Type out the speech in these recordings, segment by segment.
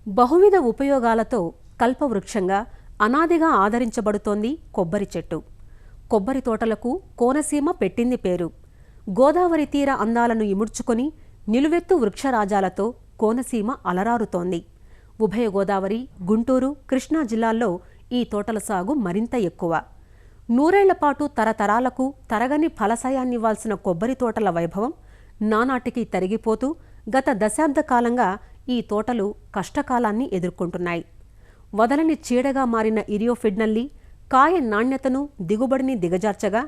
బహువిధ ఉపయోగాలతో కల్పవృక్షంగా అనాదిగా ఆదరించబడుతోంది కొబ్బరి చెట్టు. కొబ్బరి తోటలకు కోనసీమ పెట్టింది పేరు. గోదావరి తీర అందాలను ఇముడ్చుకొని నిలువెత్తు వృక్షరాజాలతో కోనసీమ అలరారుతోంది. ఉభయ గోదావరి, గుంటూరు, కృష్ణా జిల్లాల్లో ఈ తోటల సాగు మరింత ఎక్కువ. నూరేళ్లపాటు తరతరాలకు తరగని ఫలసాయాన్నివ్వాల్సిన కొబ్బరి తోటల వైభవం నానాటికి తరిగిపోతూ గత దశాబ్ద కాలంగా ఈ తోటలు కష్టకాలాన్ని ఎదుర్కొంటున్నాయి. వదలని చీడగా మారిన ఇరియోఫిడ్నల్లి కాయ నాణ్యతను, దిగుబడిని దిగజార్చగా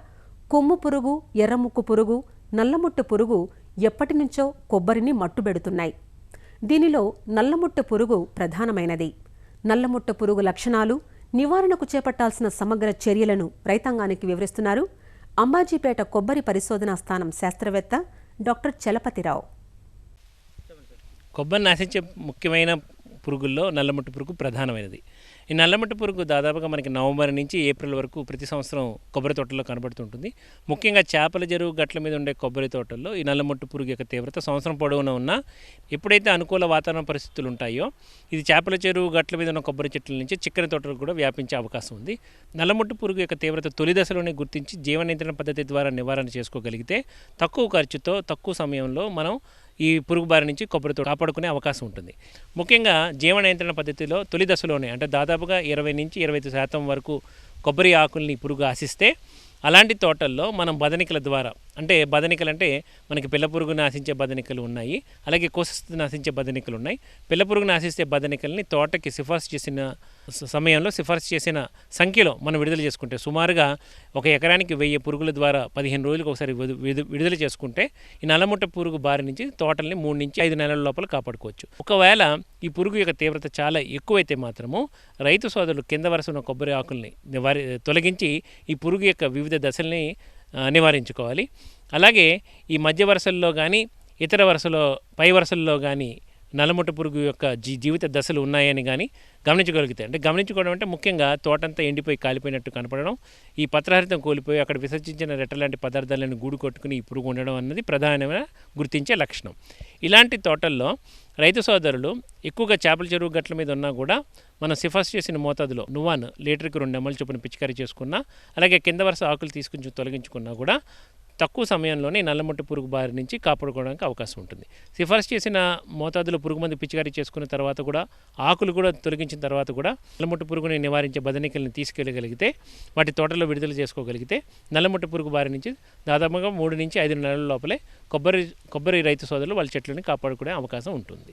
కొమ్ము పురుగు, ఎర్రముక్కు పురుగు, నల్లముట్టు పురుగు ఎప్పటినుంచో కొబ్బరిని మట్టుబెడుతున్నాయి. దీనిలో నల్లముట్టు పురుగు ప్రధానమైనది. నల్లముట్టు పురుగు లక్షణాలు, నివారణకు చేపట్టాల్సిన సమగ్ర చర్యలను రైతాంగానికి వివరిస్తున్నారు అంబాజీపేట కొబ్బరి పరిశోధనా స్థానం శాస్త్రవేత్త డాక్టర్ చలపతిరావు. కొబ్బరిని ఆశించే ముఖ్యమైన పురుగుల్లో నల్లముట్టు పురుగు ప్రధానమైనది. ఈ నల్లముట్టు పురుగు దాదాపుగా మనకి నవంబర్ నుంచి ఏప్రిల్ వరకు ప్రతి సంవత్సరం కొబ్బరి తోటల్లో కనబడుతుంటుంది. ముఖ్యంగా చేపల చెరువు గట్ల మీద ఉండే కొబ్బరి తోటల్లో ఈ నల్లముట్టు పురుగు యొక్క తీవ్రత సంవత్సరం పొడవునా ఉన్నా ఎప్పుడైతే అనుకూల వాతావరణ పరిస్థితులు ఉంటాయో ఇది చేపల చెరువు గట్ల మీద ఉన్న కొబ్బరి చెట్ల నుంచి చిక్కని తోటలకు కూడా వ్యాపించే అవకాశం ఉంది. నల్లముట్టు పురుగు యొక్క తీవ్రత తొలి దశలోనే గుర్తించి జీవ నియంత్రణ పద్ధతి ద్వారా నివారణ చేసుకోగలిగితే తక్కువ ఖర్చుతో తక్కువ సమయంలో మనం ఈ పురుగు బారి నుంచి కొబ్బరితో కాపాడుకునే అవకాశం ఉంటుంది. ముఖ్యంగా జీవ నియంత్రణ పద్ధతిలో తొలి దశలోనే అంటే దాదాపుగా 20 నుంచి 25% వరకు కొబ్బరి ఆకుల్ని పురుగు ఆశిస్తే అలాంటి తోటల్లో మనం బదనికల ద్వారా అంటే బదనికలు మనకి పిల్ల పురుగును ఆశించే బదనికలు ఉన్నాయి, అలాగే కోశస్థితిని ఆశించే బదనికలు ఉన్నాయి. పిల్ల పురుగును ఆశిస్తే బదనికల్ని తోటకి సిఫార్సు చేసిన సమయంలో సిఫార్సు చేసిన సంఖ్యలో మనం విడుదల చేసుకుంటే సుమారుగా 1 ఎకరానికి 1000 పురుగుల ద్వారా 15 రోజులకు ఒకసారి విడుదల చేసుకుంటే ఈ నల్లముట్ట పురుగు బారి నుంచి తోటల్ని 3 నుంచి 5 నెలల లోపల కాపాడుకోవచ్చు. ఒకవేళ ఈ పురుగు యొక్క తీవ్రత చాలా ఎక్కువైతే మాత్రము రైతు సోదరులు కింద వరుస ఉన్న కొబ్బరి ఆకుల్ని తొలగించి ఈ పురుగు యొక్క వివిధ దశల్ని నివారించుకోవాలి. అలాగే ఈ మధ్య వరుసల్లో కానీ ఇతర వరుసలో పై వరుసల్లో కానీ నల్లముట్ట పురుగు యొక్క జీవిత దశలు ఉన్నాయని కానీ గమనించగలుగుతాయి. అంటే గమనించుకోవడం అంటే ముఖ్యంగా తోటంతా ఎండిపోయి కాలిపోయినట్టు కనపడడం, ఈ పత్రహరితం కోల్పోయి అక్కడ విసర్జించిన రెట్టలాంటి పదార్థాలను గూడు కొట్టుకుని ఈ పురుగు ఉండడం అన్నది ప్రధానమైన గుర్తించే లక్షణం. ఇలాంటి తోటల్లో రైతు సోదరులు ఎక్కువగా చేపల చెరువు గట్ల మీద ఉన్నా కూడా మనం సిఫార్సు చేసిన మోతాదులో నువ్వాను లీటర్కి 2 ml చొప్పున పిచికారీ చేసుకున్నా, అలాగే కింద వరుస ఆకులు తీసుకుని తొలగించుకున్నా కూడా తక్కువ సమయంలోనే నల్లముట్టు పురుగు బారి నుంచి కాపాడుకోవడానికి అవకాశం ఉంటుంది. సిఫార్సు చేసిన మోతాదులో పురుగు మందు పిచికారీ చేసుకున్న తర్వాత కూడా ఆకులు కూడా తొలగించిన తర్వాత కూడా నల్లముట్టు పురుగుని నివారించే బదనికల్ని తీసుకెళ్ళగలిగితే వాటి తోటలో విడుదల చేసుకోగలిగితే నల్లముట్టు పురుగు బారి నుంచి దాదాపుగా 3 నుంచి 5 నెలల లోపలే కొబ్బరి రైతు సోదరులు వాళ్ళ చెట్లని కాపాడుకునే అవకాశం ఉంటుంది.